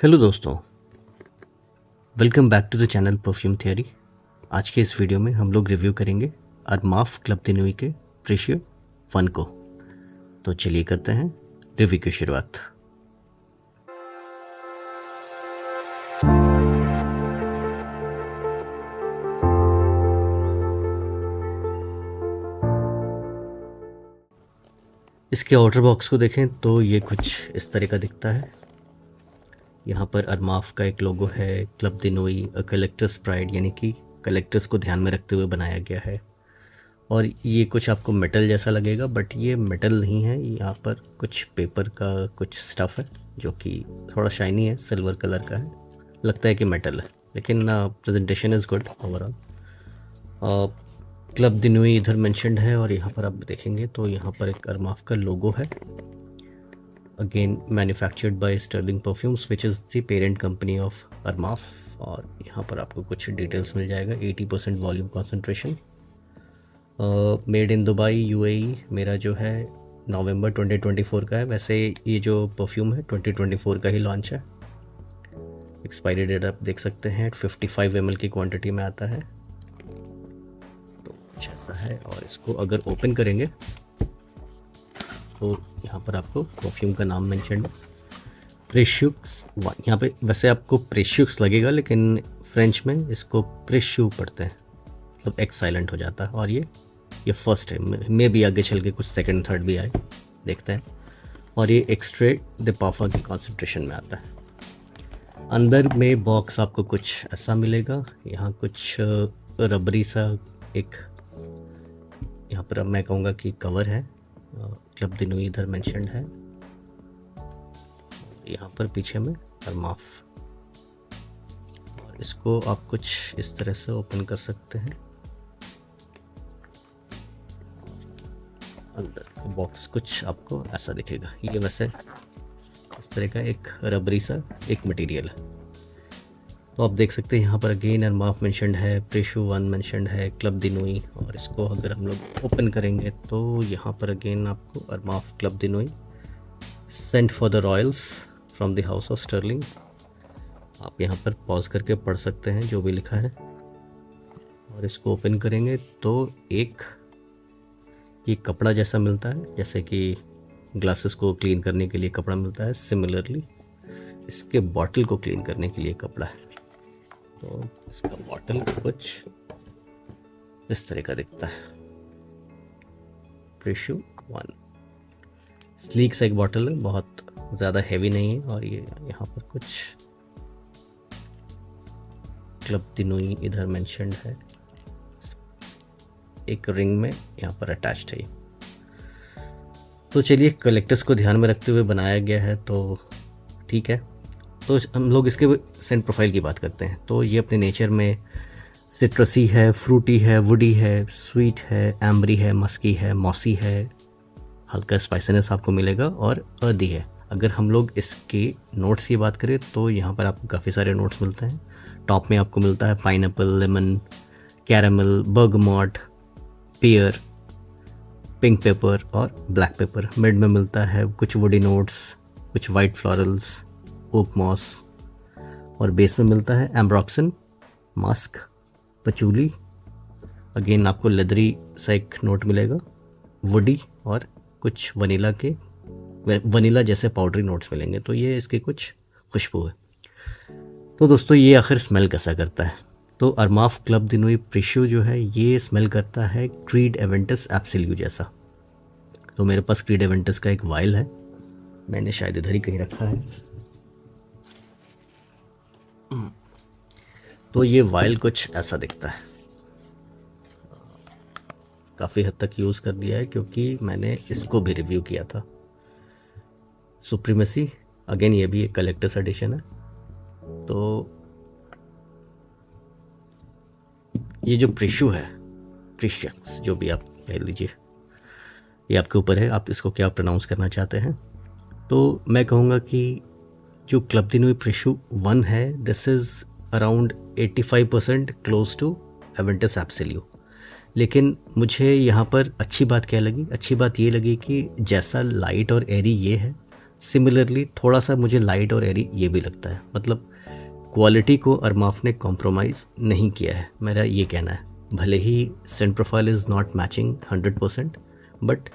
Hello दोस्तों, welcome back to the channel perfume theory. आज के इस वीडियो में हम लोग रिव्यू करेंगे अरमाफ क्लब दी नुई के प्रेशियो 1 को। तो चलिए करते हैं रिव्यू की शुरुआत। इसके आउटर बॉक्स को देखें तो ये कुछ इस तरह का दिखता है। यहाँ पर अरमाफ का एक लोगो है, क्लब दी नुई अ कलेक्टर्स प्राइड, यानी कि कलेक्टर्स को ध्यान में रखते हुए बनाया गया है। और ये कुछ आपको मेटल जैसा लगेगा, बट ये मेटल नहीं है। यहाँ पर कुछ पेपर का कुछ स्टफ़ है जो कि थोड़ा शाइनी है, सिल्वर कलर का है, लगता है कि मेटल है, लेकिन presentation is good overall. Club de Nuit इधर मेंशन्ड है और यहाँ पर आप देखेंगे तो यहाँ पर एक अरमाफ का लोगो है। Again manufactured by Sterling perfumes which is the parent company of Armaf. और यहाँ पर आपको कुछ डिटेल्स मिल जाएगा। 80% volume concentration, made in Dubai UAE. मेरा जो है नवंबर 2024 का है। वैसे ये जो परफ्यूम है 2024 का ही लॉन्च है। एक्सपायरी डेट आप देख सकते हैं, 55 ml की क्वांटिटी में आता है। तो कुछ ऐसा है। और इसको अगर ओपन करेंगे तो यहाँ पर आपको परफ्यूम का नाम मेंशन है, प्रेशियोस 1। यहाँ पे वैसे आपको प्रेशियोस लगेगा, लेकिन फ्रेंच में इसको प्रेशियो पढ़ते हैं, मतलब एक्स साइलेंट हो जाता है। और ये फर्स्ट है, मे भी आगे चल के कुछ सेकंड थर्ड भी आए, देखते हैं। और ये एक्सट्रे द पाफा की कॉन्सेंट्रेशन में आता है। अंदर में बॉक्स आपको कुछ ऐसा मिलेगा। यहाँ कुछ रबरी सा एक, यहाँ पर अब मैं कहूँगा कि कवर है। क्लब दी नुई इधर मेंशन्ड है। यहाँ पर पीछे में अरमाफ। और इसको आप कुछ इस तरह से ओपन कर सकते हैं। अंदर बॉक्स कुछ आपको ऐसा दिखेगा। ये वैसे इस तरह का एक रबरी सा एक मटेरियल है। तो आप देख सकते हैं यहाँ पर अगेन अरमाफ मेंशन्ड है, प्रेशियो 1 मेंशन्ड है, क्लब दी नुई। और इसको अगर हम लोग ओपन करेंगे तो यहाँ पर अगेन आपको Armaf Club de Nuit scent for the royals from the house of Sterling. आप यहाँ पर पॉज करके पढ़ सकते हैं जो भी लिखा है। और इसको ओपन करेंगे तो एक ये कपड़ा जैसा मिलता है, जैसे कि ग्लासेस को क्लीन करने के लिए कपड़ा मिलता है, सिमिलरली इसके बॉटल को क्लीन करने के लिए कपड़ा है। तो इसका बॉटल कुछ इस तरह का दिखता है, प्रेशियो 1। स्लीक सा एक बॉटल है, बहुत ज़्यादा हैवी नहीं है। और ये यहाँ पर कुछ क्लब दी नुई इधर मेंशन्ड है, एक रिंग में यहाँ पर अटैच्ड है। तो चलिए, कलेक्टर्स को ध्यान में रखते हुए बनाया गया है तो ठीक है। तो हम लोग इसके सेंट प्रोफाइल की बात करते हैं। तो ये अपने नेचर में सिट्रसी है, फ्रूटी है, वुडी है, स्वीट है, एम्बरी है, मस्की है, मॉसी है, हल्का स्पाइसीनेस आपको मिलेगा और अर्दी है। अगर हम लोग इसके नोट्स की बात करें तो यहाँ पर आपको काफ़ी सारे नोट्स मिलते हैं। टॉप में आपको मिलता है पाइनएप्पल, लेमन, कैरामल, बर्गमॉट, पियर, पिंक पेपर और ब्लैक पेपर। मिड में मिलता है कुछ वुडी नोट्स, कुछ वाइट फ्लोरल्स, ओक मॉस। और बेस में मिलता है एम्ब्रॉक्सन, मस्क, पचूली। अगेन आपको लेदरी सा एक नोट मिलेगा, वुडी, और कुछ वनीला जैसे पाउडरी नोट्स मिलेंगे। तो ये इसकी कुछ खुशबू है। तो दोस्तों, ये आखिर स्मेल कैसा करता है? तो अरमाफ क्लब दी नुई प्रेशियो जो है ये स्मेल करता है क्रीड एवेंटस एब्सोल्यू जैसा। तो मेरे पास क्रीड एवेंटस का एक वाइल है, मैंने शायद इधर ही कहीं रखा है। तो ये वाइल कुछ ऐसा दिखता है। काफ़ी हद तक यूज़ कर लिया है क्योंकि मैंने इसको भी रिव्यू किया था, सुप्रीमेसी। अगेन ये भी एक कलेक्टर्स एडिशन है। तो ये जो प्रेशियो है, प्रेशियस जो भी आप कह लीजिए, ये आपके ऊपर है, आप इसको क्या प्रोनाउंस करना चाहते हैं। तो मैं कहूँगा कि जो क्लब दी नुई प्रेशियो 1 है, this is around 85% close to Aventus Absolu. लेकिन मुझे यहाँ पर अच्छी बात क्या लगी? अच्छी बात ये लगी कि जैसा लाइट और एरी ये है, सिमिलरली थोड़ा सा मुझे लाइट और एरी ये भी लगता है, मतलब क्वालिटी को अरमाफ ने कॉम्प्रोमाइज़ नहीं किया है, मेरा ये कहना है। भले ही scent profile is not matching 100%, but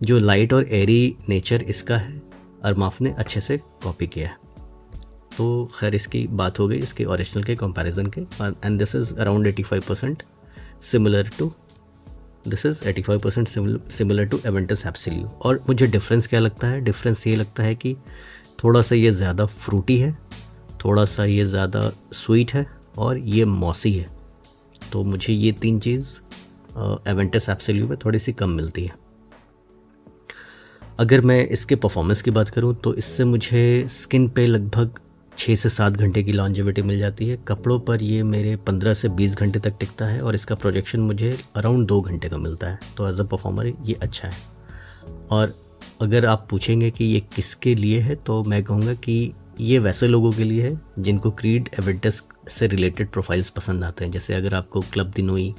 जो लाइट और एरी नेचर इसका है अरमाफ ने अच्छे से कॉपी किया है। तो खैर इसकी बात हो गई इसके ओरिजिनल के कंपैरिजन के, and this is around 85% similar to similar to Aventus Absolu. और मुझे डिफरेंस क्या लगता है, डिफरेंस ये लगता है कि थोड़ा सा ये ज़्यादा फ्रूटी है, थोड़ा सा ये ज़्यादा स्वीट है, और ये मॉसी है। तो मुझे ये तीन चीज़ एवेंटस एब्सोल्यू में थोड़ी सी कम मिलती है। अगर मैं इसके परफॉर्मेंस की बात करूं तो इससे मुझे स्किन पे लगभग 6 से 7 घंटे की लॉन्जेविटी मिल जाती है। कपड़ों पर ये मेरे 15 से 20 घंटे तक टिकता है, और इसका प्रोजेक्शन मुझे अराउंड 2 घंटे का मिलता है। तो एज अ परफॉर्मर ये अच्छा है। और अगर आप पूछेंगे कि ये किसके लिए है, तो मैं कहूँगा कि ये वैसे लोगों के लिए है जिनको क्रीड एवेंटस से रिलेटेड प्रोफाइल्स पसंद आते हैं। जैसे अगर आपको क्लब दिनोई,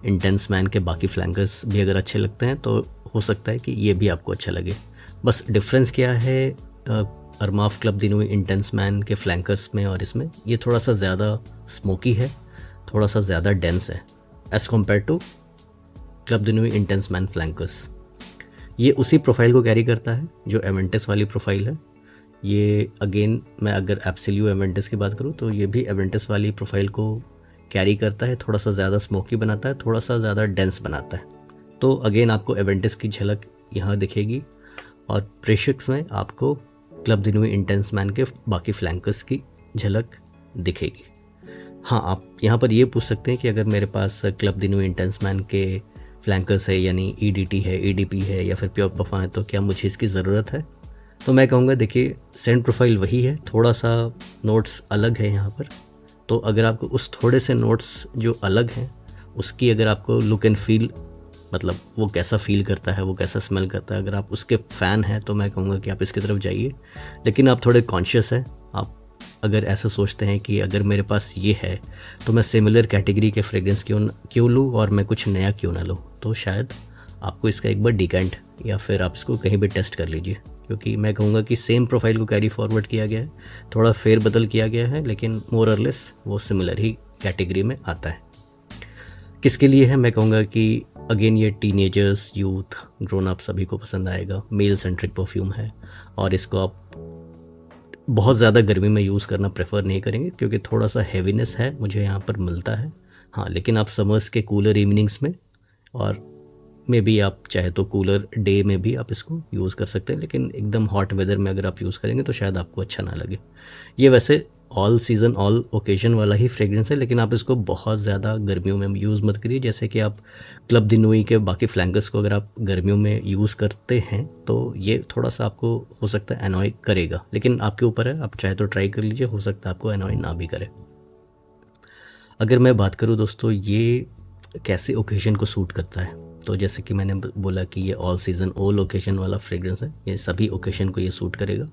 इंटेंस मैन के बाकी फ्लैंकर्स भी अगर अच्छे लगते हैं तो हो सकता है कि ये भी आपको अच्छा लगे। बस डिफरेंस क्या है अरमाफ क्लब दिनोई इंटेंस मैन के फ्लैंकर्स में और इसमें, ये थोड़ा सा ज़्यादा स्मोकी है, थोड़ा सा ज़्यादा डेंस है as compare to Club de Nuit Intense Man flankers. ये उसी प्रोफाइल को कैरी करता है जो एवेंटस वाली प्रोफाइल है। ये अगेन मैं अगर एब्सोल्यू एवेंटस की बात करूँ तो ये भी एवेंटस वाली प्रोफाइल को कैरी करता है, थोड़ा सा ज़्यादा स्मोकी बनाता है, थोड़ा सा ज़्यादा डेंस बनाता है। तो अगेन आपको एवेंटस की झलक यहाँ दिखेगी, और प्रेशिक्स में आपको क्लब दिनोई इंटेंस मैन के बाकी फ्लैंकर्स की झलक दिखेगी। हाँ, आप यहाँ पर ये पूछ सकते हैं कि अगर मेरे पास क्लब दिनोई इंटेंस मैन के फ्लैंकर्स है, यानी EDT है, EDP है, या फिर प्योर परफॉर्म है, तो क्या मुझे इसकी ज़रूरत है? तो मैं कहूँगा देखिए, सेंट प्रोफाइल वही है, थोड़ा सा नोट्स अलग है यहाँ पर। तो अगर आपको उस थोड़े से नोट्स जो अलग हैं उसकी अगर आपको लुक एंड फील, मतलब वो कैसा फील करता है, वो कैसा स्मेल करता है, अगर आप उसके फ़ैन हैं तो मैं कहूँगा कि आप इसकी तरफ जाइए। लेकिन आप थोड़े कॉन्शियस हैं, आप अगर ऐसा सोचते हैं कि अगर मेरे पास ये है तो मैं सिमिलर कैटेगरी के फ्रेग्रेंस क्यों लूँ और मैं कुछ नया क्यों ना लूँ, तो शायद आपको इसका एक बार डिकेंट या फिर आप इसको कहीं भी टेस्ट कर लीजिए। क्योंकि मैं कहूँगा कि सेम प्रोफाइल को कैरी फॉरवर्ड किया गया है, थोड़ा फेर बदल किया गया है, लेकिन मोर और लेस वो सिमिलर ही कैटेगरी में आता है। किसके लिए है, मैं कहूँगा कि अगेन ये टीनेजर्स, यूथ, ग्रोन अप सभी को पसंद आएगा। मेल सेंट्रिक परफ्यूम है, और इसको आप बहुत ज़्यादा गर्मी में यूज़ करना प्रेफर नहीं करेंगे क्योंकि थोड़ा सा हैवीनेस है मुझे यहाँ पर मिलता है। हाँ, लेकिन आप समर्स के कूलर इवनिंग्स में और में भी आप चाहे तो कूलर डे में भी आप इसको यूज़ कर सकते हैं, लेकिन एकदम हॉट वेदर में अगर आप यूज़ करेंगे तो शायद आपको अच्छा ना लगे। ये वैसे ऑल सीज़न ऑल ओकेजन वाला ही फ्रेग्रेंस है, लेकिन आप इसको बहुत ज़्यादा गर्मियों में यूज़ मत करिए। जैसे कि आप क्लब दिनोई के बाकी फ्लैंकर्स को अगर आप गर्मियों में यूज़ करते हैं तो ये थोड़ा सा आपको हो सकता है एनॉय करेगा, लेकिन आपके ऊपर है, आप चाहे तो ट्राई कर लीजिए, हो सकता है आपको एनॉय ना भी करे। अगर मैं बात करूँ दोस्तों ये कैसे ओकेजन को सूट करता है, तो जैसे कि मैंने बोला कि ये ऑल सीज़न ऑल ओकेजन वाला फ्रेग्रेंस है, ये सभी ओकेजन को ये सूट करेगा।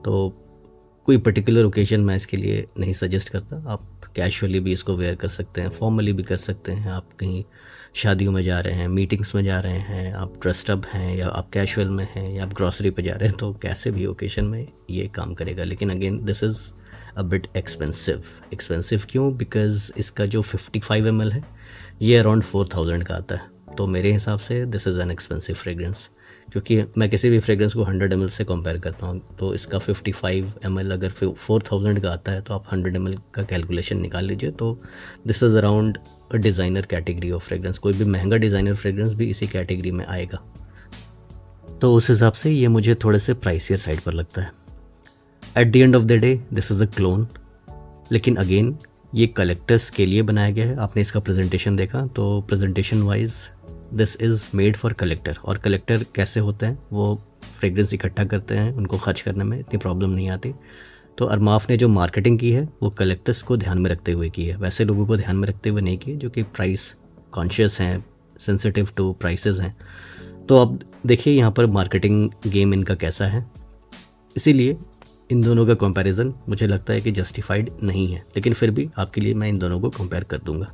तो कोई पर्टिकुलर ओकेजन मैं इसके लिए नहीं सजेस्ट करता, आप कैजुअली भी इसको वेयर कर सकते हैं, फॉर्मली भी कर सकते हैं। आप कहीं शादियों में जा रहे हैं, मीटिंग्स में जा रहे हैं, आप ड्रेस्ड अप हैं, या आप कैजुअल में हैं, या आप ग्रॉसरी पे जा रहे हैं, तो कैसे भी ओकेजन में ये काम करेगा। लेकिन again this is a bit expensive क्यों? बिकॉज इसका जो 55 ml है ये अराउंड 4000 का आता है। तो मेरे हिसाब से this is an expensive fragrance, क्योंकि मैं किसी भी फ्रेग्रेंस को 100 ml से कंपेयर करता हूँ, तो इसका 55 ml अगर 4000 का आता है तो आप 100 ml का कैलकुलेशन निकाल लीजिए। तो this is around a designer category of fragrance, कोई भी महंगा डिज़ाइनर फ्रेग्रेंस भी इसी कैटेगरी में आएगा। तो उस हिसाब से ये मुझे थोड़े से प्राइसियर साइड पर लगता है। At the end of the day this is a clone, लेकिन अगेन ये कलेक्टर्स के लिए बनाया गया है। आपने इसका प्रेजेंटेशन देखा तो presentation wise this is made for collector. और कलेक्टर कैसे होते हैं, वो फ्रेग्रेंस इकट्ठा करते हैं, उनको खर्च करने में इतनी प्रॉब्लम नहीं आती। तो अरमाफ ने जो मार्केटिंग की है वो कलेक्टर्स को ध्यान में रखते हुए की है, वैसे लोगों को ध्यान में रखते हुए नहीं की है जो कि प्राइस कॉन्शियस हैं, सेंसिटिव टू प्राइसेस हैं। तो अब देखिए यहाँ पर मार्केटिंग गेम इनका कैसा है, इसीलिए इन दोनों का कंपैरिजन मुझे लगता है कि जस्टिफाइड नहीं है, लेकिन फिर भी आपके लिए मैं इन दोनों को कंपेयर कर दूंगा।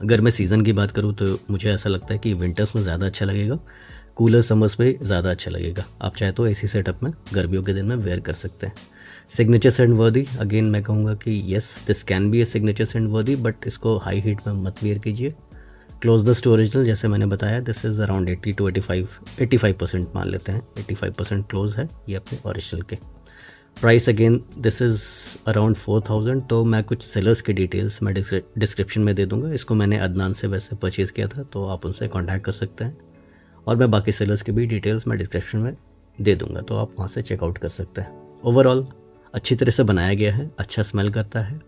अगर मैं सीज़न की बात करूँ तो मुझे ऐसा लगता है कि विंटर्स में ज़्यादा अच्छा लगेगा, कूलर समर्स में ज़्यादा अच्छा लगेगा। आप चाहे तो एसी सेटअप में गर्मियों के दिन में वेयर कर सकते हैं। सिग्नेचर सेंट वर्दी, अगेन मैं कहूँगा कि yes this can be a signature scent worthy, but इसको हाई हीट में मत वेयर कीजिए। क्लोज द टू ओरिजिनल, जैसे मैंने बताया, दिस इज़ अराउंड 80 to 85% मान लेते हैं, 85% क्लोज है ये अपने ओरिजिनल के। Price again this is around 4000। तो मैं कुछ सेलर्स की डिटेल्स मैं डिस्क्रिप्शन में दे दूंगा। इसको मैंने अदनान से वैसे परचेज़ किया था, तो आप उनसे कांटेक्ट कर सकते हैं, और मैं बाकी सेलर्स की भी डिटेल्स मैं डिस्क्रिप्शन में दे दूंगा, तो आप वहाँ से चेकआउट कर सकते हैं। ओवरऑल अच्छी तरह से बनाया गया है, अच्छा स्मेल करता है,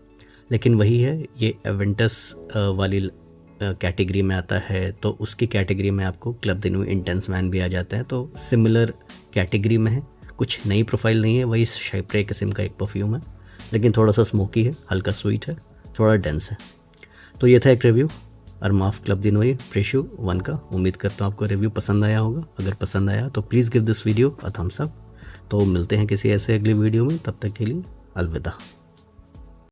लेकिन वही है, ये एवेंटस वाली कैटेगरी में आता है, तो उसकी कैटेगरी में आपको क्लब दिनों इंटेंस मैन भी आ जाते हैं, तो सिमिलर कैटेगरी में है। कुछ नई प्रोफाइल नहीं है, वही शाइप्रे किस्म का एक परफ्यूम है, लेकिन थोड़ा सा स्मोकी है, हल्का स्वीट है, थोड़ा डेंस है। तो ये था एक रिव्यू अरमाफ क्लब दी नोई प्रेशो 1 का। उम्मीद करता हूँ आपको रिव्यू पसंद आया होगा। अगर पसंद आया तो please give this video a thumbs up. तो मिलते हैं किसी ऐसे अगली वीडियो में, तब तक के लिए अलविदा।